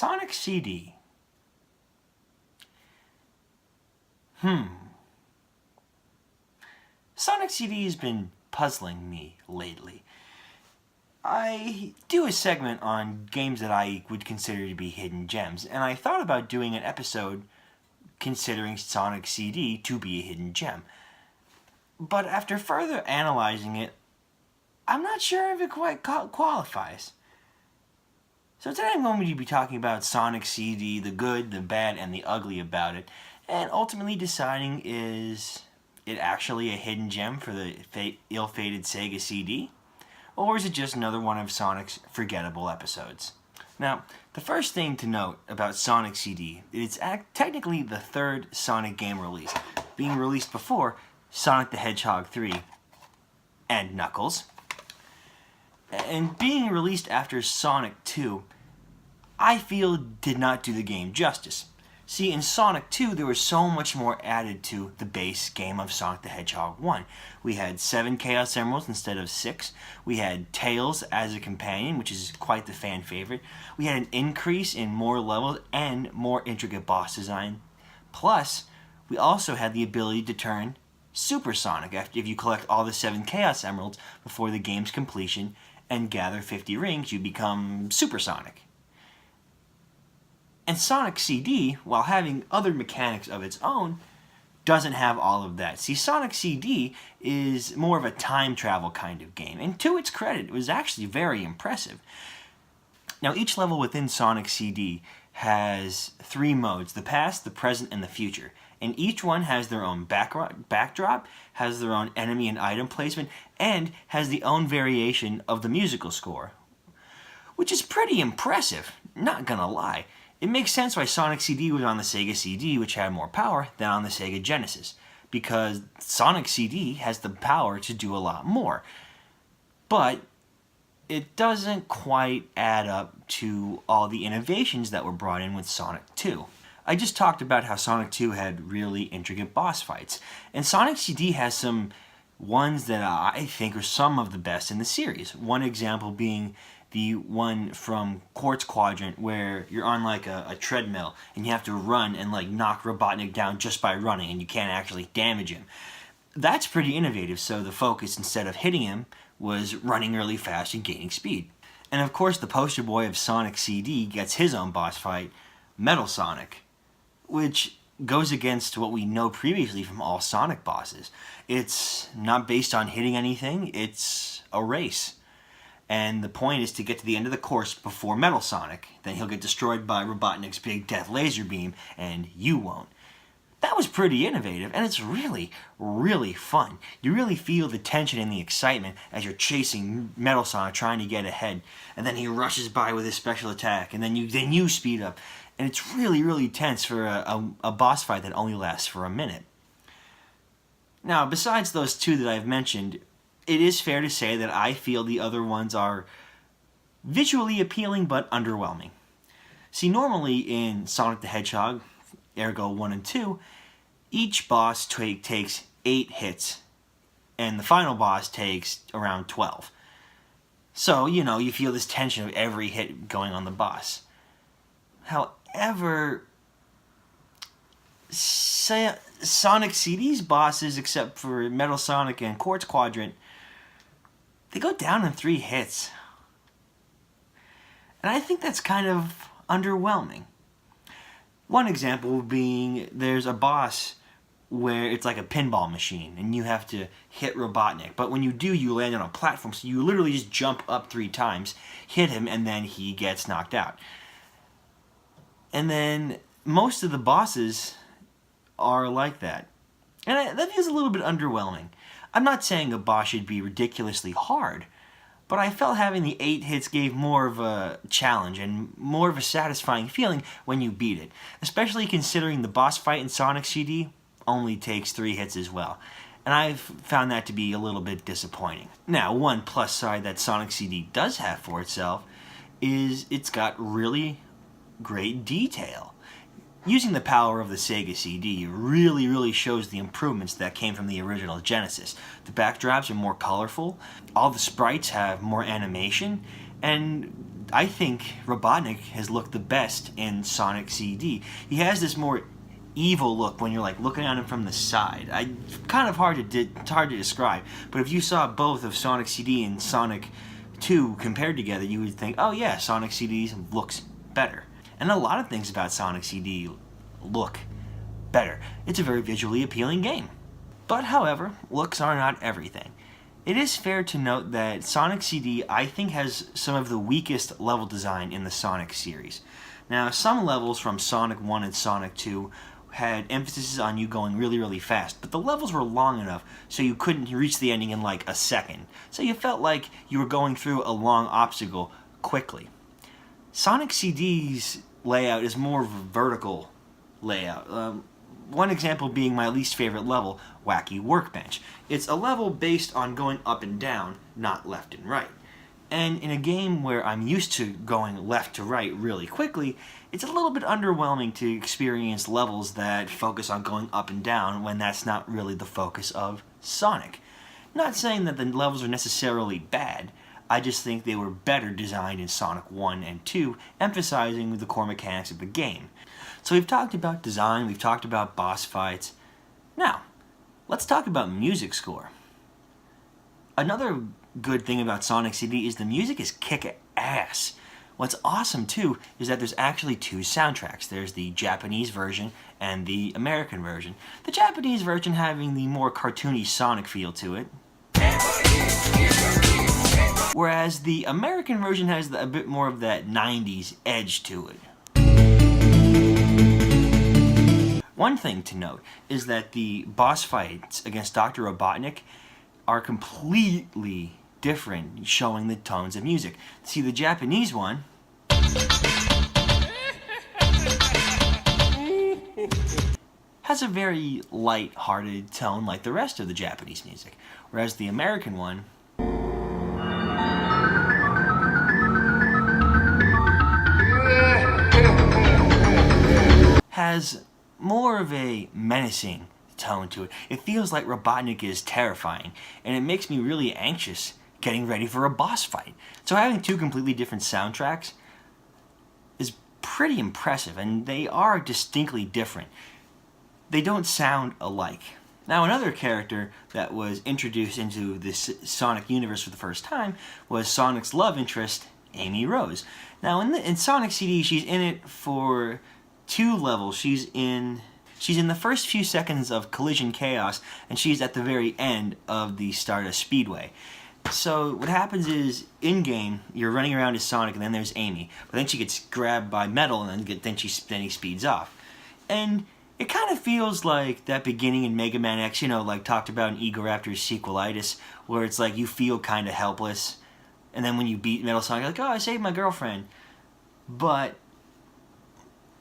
Sonic CD. Sonic CD has been puzzling me lately. I do a segment on games that I would consider to be hidden gems, and I thought about doing an episode considering Sonic CD to be a hidden gem. But after further analyzing it, I'm not sure if it quite qualifies. So today I'm going to be talking about Sonic CD, the good, the bad, and the ugly about it, and ultimately deciding, is it actually a hidden gem for the ill-fated Sega CD? Or is it just another one of Sonic's forgettable episodes? Now, the first thing to note about Sonic CD is it's technically the third Sonic game release, being released before Sonic the Hedgehog 3 and Knuckles. And being released after Sonic 2, I feel did not do the game justice. See, in Sonic 2, there was so much more added to the base game of Sonic the Hedgehog 1. We had 7 Chaos Emeralds instead of 6. We had Tails as a companion, which is quite the fan favorite. We had an increase in more levels and more intricate boss design. Plus, we also had the ability to turn Super Sonic if you collect all the 7 Chaos Emeralds before the game's completion and gather 50 rings, you become Super Sonic. And Sonic CD, while having other mechanics of its own, doesn't have all of that. See, Sonic CD is more of a time travel kind of game, and to its credit, it was actually very impressive. Now, each level within Sonic CD has 3 modes: the past, the present, and the future. And each one has their own backdrop, has their own enemy and item placement, and has the own variation of the musical score. Which is pretty impressive, not gonna lie. It makes sense why Sonic CD was on the Sega CD, which had more power, than on the Sega Genesis, because Sonic CD has the power to do a lot more. But it doesn't quite add up to all the innovations that were brought in with Sonic 2. I just talked about how Sonic 2 had really intricate boss fights, and Sonic CD has some ones that I think are some of the best in the series. One example being the one from Quartz Quadrant, where you're on like a treadmill and you have to run and like knock Robotnik down just by running, and you can't actually damage him. That's pretty innovative, so the focus, instead of hitting him, was running really fast and gaining speed. And of course, the poster boy of Sonic CD gets his own boss fight, Metal Sonic, which goes against what we know previously from all Sonic bosses. It's not based on hitting anything, it's a race. And the point is to get to the end of the course before Metal Sonic. Then he'll get destroyed by Robotnik's big death laser beam, and you won't. That was pretty innovative, and it's really, really fun. You really feel the tension and the excitement as you're chasing Metal Sonic, trying to get ahead. And then he rushes by with his special attack, and then you speed up. And it's really, really tense for a boss fight that only lasts for a minute. Now, besides those 2 that I've mentioned, it is fair to say that I feel the other ones are visually appealing but underwhelming. See, normally in Sonic the Hedgehog, ergo 1 and 2, each boss takes 8 hits, and the final boss takes around 12. So, you feel this tension of every hit going on the boss. However, Sonic CD's bosses, except for Metal Sonic and Quartz Quadrant, they go down in 3 hits. And I think that's kind of underwhelming. One example being, there's a boss where it's like a pinball machine, and you have to hit Robotnik. But when you do, you land on a platform, so you literally just jump up 3 times, hit him, and then he gets knocked out. And then most of the bosses are like that. And that is a little bit underwhelming. I'm not saying a boss should be ridiculously hard, but I felt having the 8 hits gave more of a challenge and more of a satisfying feeling when you beat it, especially considering the boss fight in Sonic CD only takes 3 hits as well. And I've found that to be a little bit disappointing. Now, one plus side that Sonic CD does have for itself is it's got really great detail. Using the power of the Sega CD really shows the improvements that came from the original Genesis. The backdrops are more colorful, all the sprites have more animation, and I think Robotnik has looked the best in Sonic CD. He has this more evil look when you're like looking at him from the side. Kind of hard to describe, but if you saw both of Sonic CD and Sonic 2 compared together, you would think, oh yeah, Sonic CD looks better. And a lot of things about Sonic CD look better. It's a very visually appealing game. But however, looks are not everything. It is fair to note that Sonic CD, I think, has some of the weakest level design in the Sonic series. Now, some levels from Sonic 1 and Sonic 2 had emphasis on you going really, really fast, but the levels were long enough so you couldn't reach the ending in like a second. So you felt like you were going through a long obstacle quickly. Sonic CD's layout is more of a vertical layout. One example being my least favorite level, Wacky Workbench. It's a level based on going up and down, not left and right. And in a game where I'm used to going left to right really quickly, it's a little bit underwhelming to experience levels that focus on going up and down when that's not really the focus of Sonic. Not saying that the levels are necessarily bad, I just think they were better designed in Sonic 1 and 2, emphasizing the core mechanics of the game. So we've talked about design, we've talked about boss fights. Now, let's talk about music score. Another good thing about Sonic CD is the music is kick-ass. What's awesome too is that there's actually two soundtracks. There's the Japanese version and the American version. The Japanese version having the more cartoony Sonic feel to it, whereas the American version has a bit more of that 90s edge to it. One thing to note is that the boss fights against Dr. Robotnik are completely different, showing the tones of music. See, the Japanese one has a very light-hearted tone like the rest of the Japanese music, whereas the American one has more of a menacing tone to it. It feels like Robotnik is terrifying, and it makes me really anxious getting ready for a boss fight. So having two completely different soundtracks is pretty impressive, and they are distinctly different. They don't sound alike. Now, another character that was introduced into this Sonic universe for the first time was Sonic's love interest, Amy Rose. Now, in Sonic CD, she's in it for two levels. She's in the first few seconds of Collision Chaos, and she's at the very end of the Stardust Speedway. So what happens is, in-game, you're running around as Sonic, and then there's Amy. But then she gets grabbed by Metal, and then he speeds off. And it kind of feels like that beginning in Mega Man X, like talked about in Egoraptor's Sequelitis, where it's like you feel kind of helpless, and then when you beat Metal Sonic, you're like, oh, I saved my girlfriend. But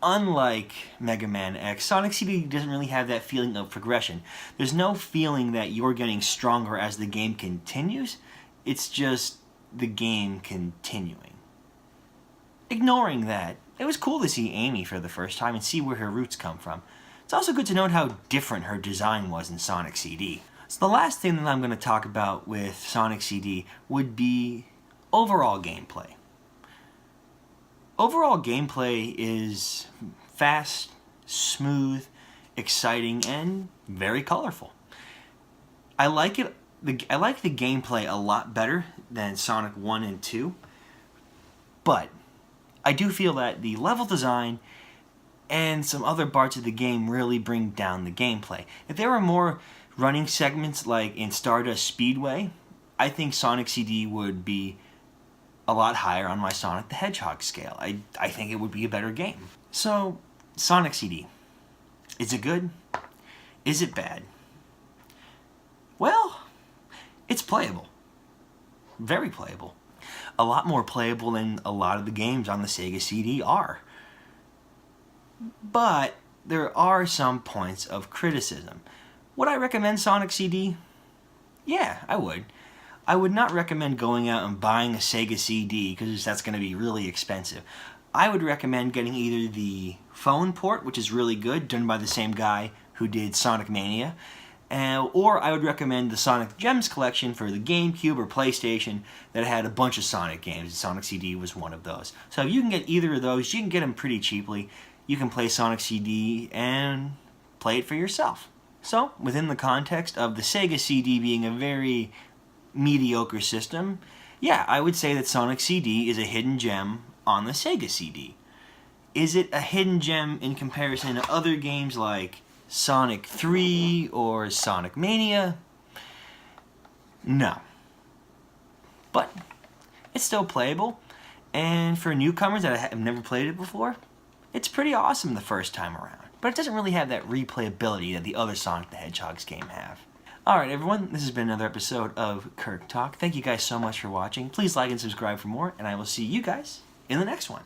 unlike Mega Man X, Sonic CD doesn't really have that feeling of progression. There's no feeling that you're getting stronger as the game continues. It's just the game continuing. Ignoring that, it was cool to see Amy for the first time and see where her roots come from. It's also good to note how different her design was in Sonic CD. So the last thing that I'm going to talk about with Sonic CD would be overall gameplay. Overall gameplay is fast, smooth, exciting, and very colorful. I like it. I like the gameplay a lot better than Sonic 1 and 2, but I do feel that the level design and some other parts of the game really bring down the gameplay. If there were more running segments like in Stardust Speedway, I think Sonic CD would be a lot higher on my Sonic the Hedgehog scale. I think it would be a better game. So, Sonic CD. Is it good? Is it bad? Well, it's playable. Very playable. A lot more playable than a lot of the games on the Sega CD are. But there are some points of criticism. Would I recommend Sonic CD? Yeah, I would. I would not recommend going out and buying a Sega CD because that's going to be really expensive. I would recommend getting either the phone port, which is really good, done by the same guy who did Sonic Mania, Or I would recommend the Sonic Gems collection for the GameCube or PlayStation that had a bunch of Sonic games. Sonic CD was one of those. So if you can get either of those, you can get them pretty cheaply. You can play Sonic CD and play it for yourself. So, within the context of the Sega CD being a very mediocre system, yeah, I would say that Sonic CD is a hidden gem on the Sega CD. Is it a hidden gem in comparison to other games like Sonic 3 or Sonic Mania? No. But it's still playable, and for newcomers that have never played it before, it's pretty awesome the first time around. But it doesn't really have that replayability that the other Sonic the Hedgehog's game have. Alright everyone, this has been another episode of Kirk Talk. Thank you guys so much for watching. Please like and subscribe for more, and I will see you guys in the next one.